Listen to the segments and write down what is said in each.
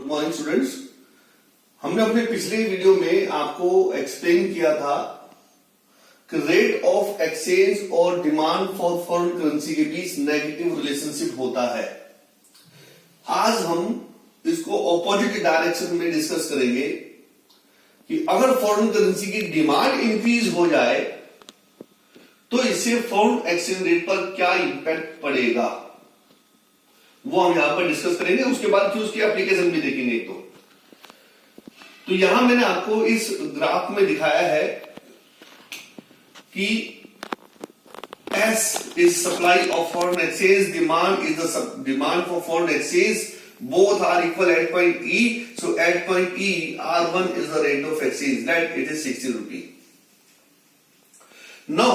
Good morning students. हमने अपने पिछले वीडियो में आपको एक्सप्लेन किया था कि रेट ऑफ एक्सचेंज और डिमांड फॉर फॉरेन करेंसी के बीच नेगेटिव रिलेशनशिप होता है। आज हम इसको ऑपोजिट डायरेक्शन में डिस्कस करेंगे कि अगर फॉरेन करेंसी की डिमांड इंक्रीज हो जाए तो इससे फॉरेन एक्सचेंज रेट पर क्या इंपैक्ट पड़ेगा, वो हम यहां पर डिस्कस करेंगे। उसके बाद फिर उसकी एप्लीकेशन भी देखेंगे। तो यहां मैंने आपको इस ग्राफ में दिखाया है कि S is supply of foreign exchange, demand is the demand for foreign exchange, both are equal at point E. So at point E, R1 is the rate of exchange, that it is 60 rupee. Now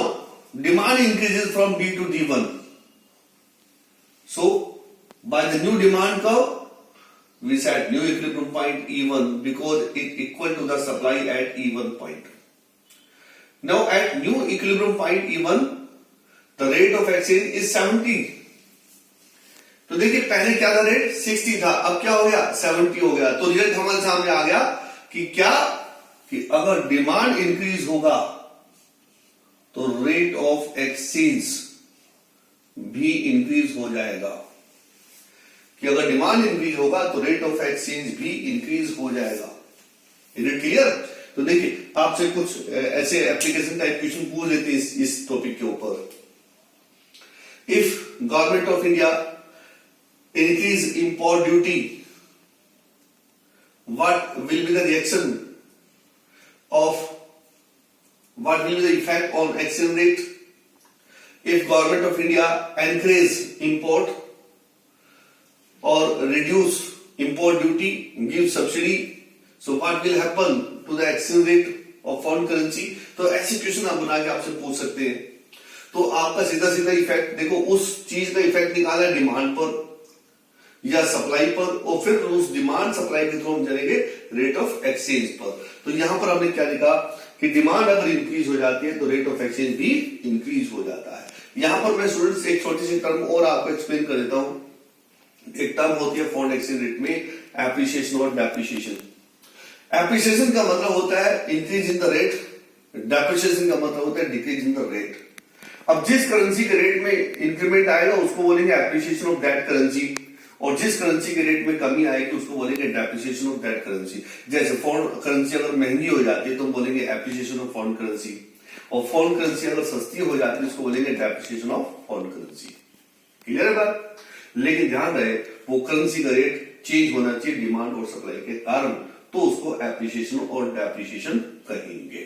demand increases from D to D1. So by the new demand curve, we set new equilibrium point E1 because it equal to the supply at E1 point. Now at new equilibrium point E1, the rate of exchange is 70. तो देखिए पहले क्या था, rate 60 था, अब क्या हो गया 70 हो गया। तो रिजल्ट हमारे सामने आ गया कि क्या कि अगर डिमांड इंक्रीज होगा तो रेट ऑफ एक्सचेंज भी इंक्रीज हो जाएगा। कि अगर डिमांड इंक्रीज होगा तो रेट ऑफ एक्सचेंज भी इंक्रीज हो जाएगा। Is it clear? तो देखिए आपसे कुछ ऐसे एप्लीकेशन टाइप क्वेश्चन पूछ लेते हैं इस टॉपिक के ऊपर। If government of India increase import duty, what will be the reaction of what will be the effect on exchange rate? If government of India encourage import or reduce import duty, give subsidy, so what will happen to the exchange rate of foreign currency? तो ऐसी question आप बना के आपसे पूछ सकते हैं। तो आपका सीधा सीधा इफेक्ट देखो, उस चीज का इफेक्ट निकाला है डिमांड पर या सप्लाई पर, और फिर उस डिमांड सप्लाई के थ्रू हम चलेंगे रेट ऑफ एक्सचेंज पर। तो यहां पर हमने क्या लिखा कि डिमांड अगर इंक्रीज हो जाती है तो रेट ऑफ एक्सचेंज भी इंक्रीज हो जाता है। यहां पर मैं स्टूडेंट्स एक छोटी सी टर्म और आपको एक्सप्लेन कर देता हूं। एक टर्म होती है फॉरेन एक्सचेंज रेट में एप्रिसिएशन और डेप्रिसिएशन। एप्रिसिएशन का मतलब होता है increase in the rate, depreciation का मतलब होता है डिक्रीज इन द रेट। अब जिस करेंसी के रेट में इंक्रीमेंट आएगा उसको बोलेंगे एप्रिसिएशन ऑफ दैट करेंसी, और जिस करेंसी के रेट में कमी आएगी उसको बोलेंगे डेप्रिसिएशन ऑफ दैट करेंसी। जैसे फॉरेन करेंसी अगर महंगी हो जाती है तो हम बोलेंगे एप्रिसिएशन ऑफ फॉरेन करेंसी, और फॉरेन करेंसी अगर सस्ती हो जाती है उसको बोलेंगे depreciation of foreign currency. Clear है बात? लेकिन ध्यान रहे वो करेंसी का रेट चेंज होना चाहिए डिमांड और सप्लाई के कारण, तो उसको एप्रिसिएशन और डेप्रिसिएशन कहेंगे।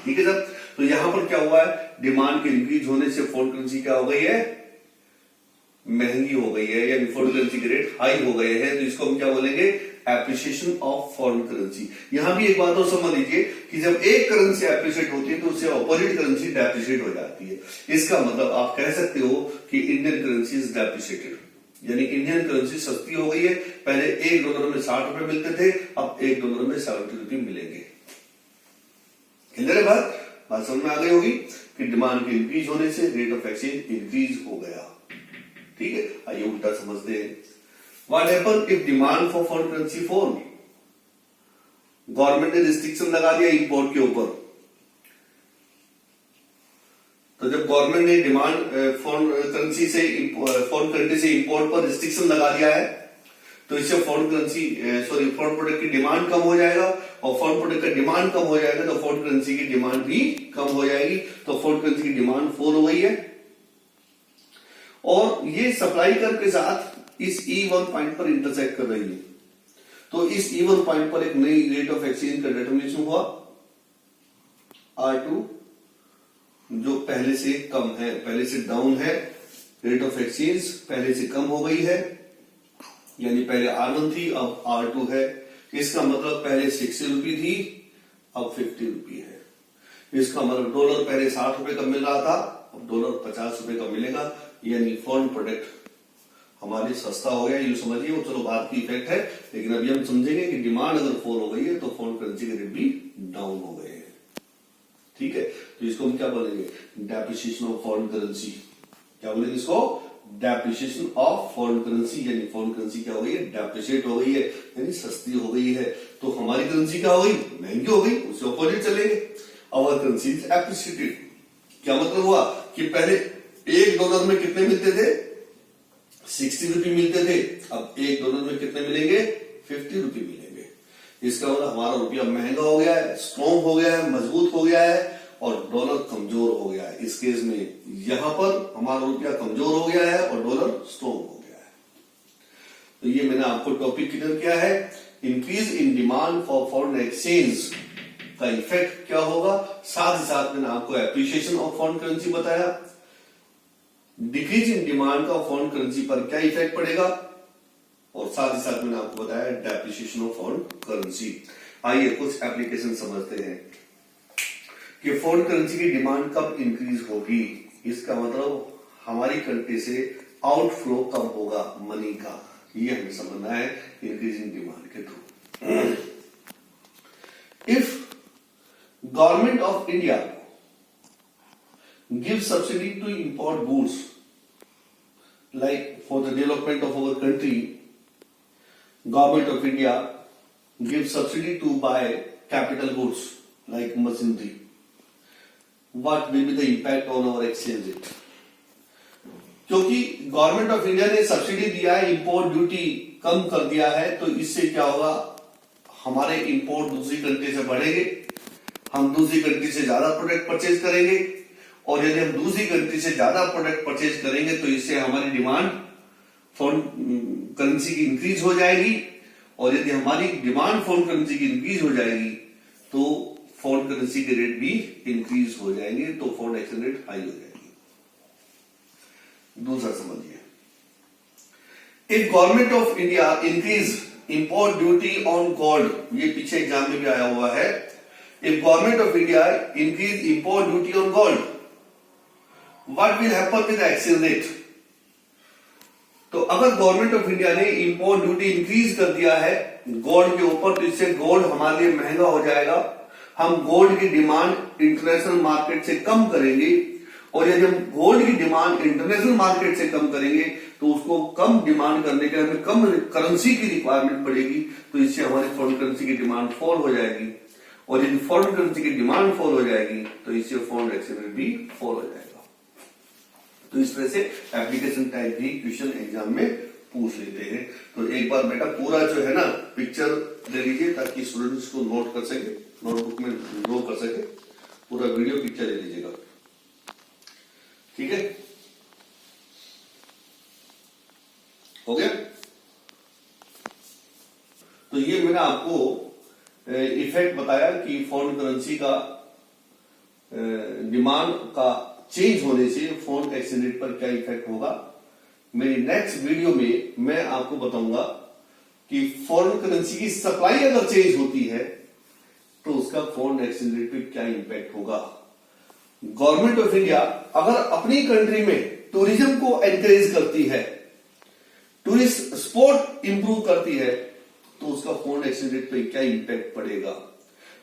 ठीक है सर? तो यहां पर क्या हुआ है, डिमांड के इंक्रीज होने से फॉरेन करेंसी क्या हो गई है, महंगी हो गई है, या फॉरेन करेंसी के रेट हाई हो गए हैं, तो इसको हम क्या बोलेंगे, एप्रिसिएशन ऑफ फॉरेन करेंसी। यहां भी एक बात और समझ लीजिए कि जब एक करेंसी एप्रिशिएट होती है तो उससे ऑपोजिट करेंसी डेप्रिशिएट हो जाती है। इसका मतलब आप कह सकते हो कि इंडियन करेंसी इज डेप्रिशिएटेड, यानी इंडियन करेंसी सस्ती हो गई है। पहले $1 में 60 रुपए मिलते थे, अब $1 में 70 रुपए मिलेंगे। क्लियर है बात समझ में आ गई होगी कि डिमांड के इंक्रीज होने से रेट ऑफ एक्सचेंज इंक्रीज हो गया। ठीक है, आइए उल्टा समझते हैं। What happen if demand for foreign currency fall? Government ने रिस्ट्रिक्शन लगा दिया इंपोर्ट के ऊपर। तो जब गवर्नमेंट ने डिमांड फॉरेन करेंसी से फॉरेन कंट्री से इंपोर्ट पर रिस्ट्रिक्शन लगा दिया है, तो इससे फॉरेन प्रोडक्ट की डिमांड कम हो जाएगा, और फॉरेन प्रोडक्ट का डिमांड कम हो जाएगा तो फॉरेन करेंसी की डिमांड भी कम हो जाएगी। तो फॉरेन करेंसी की डिमांड फॉल हो गई है, और ये सप्लाई कर्व के साथ इस E1 पॉइंट पर इंटरसेक्ट कर रही है। तो इस E1 पॉइंट पर एक नई रेट ऑफ एक्सचेंज का डिटरमिनेशन हुआ R2, जो पहले से कम है, पहले से डाउन है। रेट ऑफ एक्सचेंज पहले से कम हो गई है, यानी पहले R1 थी अब R2 है। इसका मतलब पहले 60 रुपी थी अब 50 रुपी है। इसका मतलब डॉलर पहले 60 रुपए का मिल रहा था, अब डॉलर 50 रुपए का मिलेगा, यानी फॉरेन प्रोडक्ट हमारे सस्ता हो गया। ये समझिए, वो चलो बात की इफेक्ट है, लेकिन अभी हम समझेंगे कि डिमांड अगर फॉल हो गई है तो फॉरेन करेंसी के रेट भी डाउन हो गए हैं। ठीक है, तो इसको हम क्या बोलेंगे, डेप्रिसिएशन ऑफ फॉरेन करेंसी। क्या बोलेंगे इसको, डेप्रिसिएशन ऑफ फॉरेन करेंसी, यानी फॉरेन करेंसी क्या हो गई है, डेप्रिशिएट हो गई है, यानी सस्ती हो गई है। तो हमारी करेंसी क्या हो गई, महंगी हो गई, उससे ऑपोजिट चलेंगे। Our currency is appreciated. क्या मतलब हुआ कि पहले $1 में कितने मिलते थे, 60 रुपये मिलते थे, अब $1 में कितने मिलेंगे, 50 रुपये मिलेंगे। इसका मतलब हमारा रुपया महंगा हो गया है, स्ट्रॉन्ग हो गया है, मजबूत हो गया है, और डॉलर कमजोर हो गया है। इस केस में यहां पर हमारा रुपया कमजोर हो गया है और डॉलर स्ट्रॉन्ग हो गया है। तो ये मैंने आपको टॉपिक क्लियर किया है। Increase in demand for foreign exchange का इफेक्ट क्या होगा, साथ ही साथ मैंने आपको एप्रिसिएशन ऑफ फॉरेन करेंसी बताया। डिक्रीज इन डिमांड का फॉरेन करेंसी पर क्या इफेक्ट पड़ेगा, और साथ ही साथ मैंने आपको बताया डेप्रिसिएशन ऑफ फॉरेन करेंसी। आइए कुछ एप्लीकेशन समझते हैं कि फॉरेन करेंसी की डिमांड कब इंक्रीज होगी। इसका मतलब हमारी कंट्री से आउटफ्लो कब होगा मनी का, ये हमें समझना है इंक्रीज इन डिमांड के थ्रू। If government of India give subsidy to import goods like for the development of our country, government of India give subsidy to buy capital goods like machinery, what will be the impact on our exchange rate? क्योंकि government of India ने subsidy दिया है, import duty कम कर दिया है, तो इससे क्या होगा, हमारे इंपोर्ट दूसरी कंट्री से बढ़ेंगे, हम दूसरी कंट्री से ज्यादा प्रोडक्ट परचेज करेंगे, और यदि हम दूसरी कंट्री से ज्यादा प्रोडक्ट परचेज करेंगे तो इससे हमारी डिमांड फॉरेन करेंसी की इंक्रीज हो जाएगी, और यदि हमारी डिमांड फॉरेन करेंसी की इंक्रीज हो जाएगी तो फॉरेन करेंसी के रेट भी इंक्रीज हो जाएंगे, तो फॉरेन एक्सचेंज रेट हाई हो जाएगी। दूसरा समझिए, if government of India increase import duty on gold, ये पीछे एग्जाम में भी आया हुआ है, if government of India increase import duty on gold, what will happen with exchange rate. तो अगर गवर्नमेंट ऑफ इंडिया ने इंपोर्ट ड्यूटी इंक्रीज कर दिया है गोल्ड के ऊपर, तो इससे गोल्ड हमारे लिए महंगा हो जाएगा, हम गोल्ड की डिमांड इंटरनेशनल मार्केट से कम करेंगे, और यदि हम गोल्ड की डिमांड इंटरनेशनल मार्केट से कम करेंगे तो उसको कम डिमांड करने के हमें कम करेंसी की रिक्वायरमेंट पड़ेगी, तो इससे हमारी फॉरेन करेंसी की डिमांड फॉल हो जाएगी, और यदि फॉरेन करेंसी की डिमांड फॉल हो जाएगी तो इससे फॉरेन एक्सचेंज रेट भी फॉल हो जाएगा। तो इस तरह से एप्लीकेशन टाइप भी क्वेश्चन एग्जाम में पूछ लेते हैं। तो एक बार बेटा पूरा जो है ना पिक्चर ले लीजिए ताकि स्टूडेंट्स को नोट कर सके, नोटबुक में ड्रॉ कर सके, पूरा वीडियो पिक्चर ले लीजिएगा, ठीक है, हो गया। तो ये मैंने आपको इफेक्ट बताया कि फॉरेन करेंसी का डिमांड का चेंज होने से फॉरेन एक्सचेंज रेट पर क्या इफेक्ट होगा। मेरी नेक्स्ट वीडियो में मैं आपको बताऊंगा कि फॉरेन करेंसी की सप्लाई अगर चेंज होती है तो उसका फॉरेन एक्सचेंज रेट पे क्या इंपैक्ट होगा। गवर्नमेंट ऑफ इंडिया अगर अपनी कंट्री में टूरिज्म को एनकरेज करती है, टूरिस्ट स्पॉट इंप्रूव करती है, तो उसका फॉरेन एक्सचेंज रेट पे क्या इंपैक्ट पड़ेगा।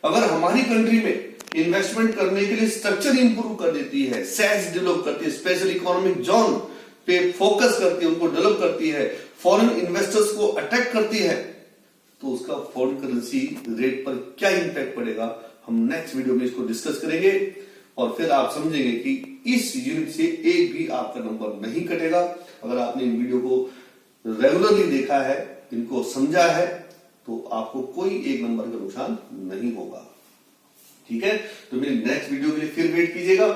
अगर हमारी कंट्री में इन्वेस्टमेंट करने के लिए स्ट्रक्चर इंप्रूव कर देती है, सेज डेवलप करती है, स्पेशल इकोनॉमिक जोन पे फोकस करती है, उनको डेवलप करती है, फॉरेन इन्वेस्टर्स को अट्रैक्ट करती है, तो उसका फॉरेन करेंसी रेट पर क्या इंपैक्ट पड़ेगा, हम नेक्स्ट वीडियो में इसको डिस्कस करेंगे। और फिर आप समझेंगे कि इस यूनिट से एक भी आपका नंबर नहीं कटेगा अगर आपने इन वीडियो को रेगुलरली देखा है, इनको समझा है, तो आपको कोई एक नंबर का नुकसान नहीं होगा, ठीक है। तो मेरी नेक्स्ट वीडियो के लिए फिर वेट कीजिएगा।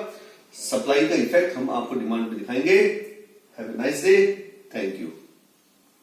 सप्लाई का इफेक्ट हम आपको डिमांड में दिखाएंगे। Have a nice day, thank you.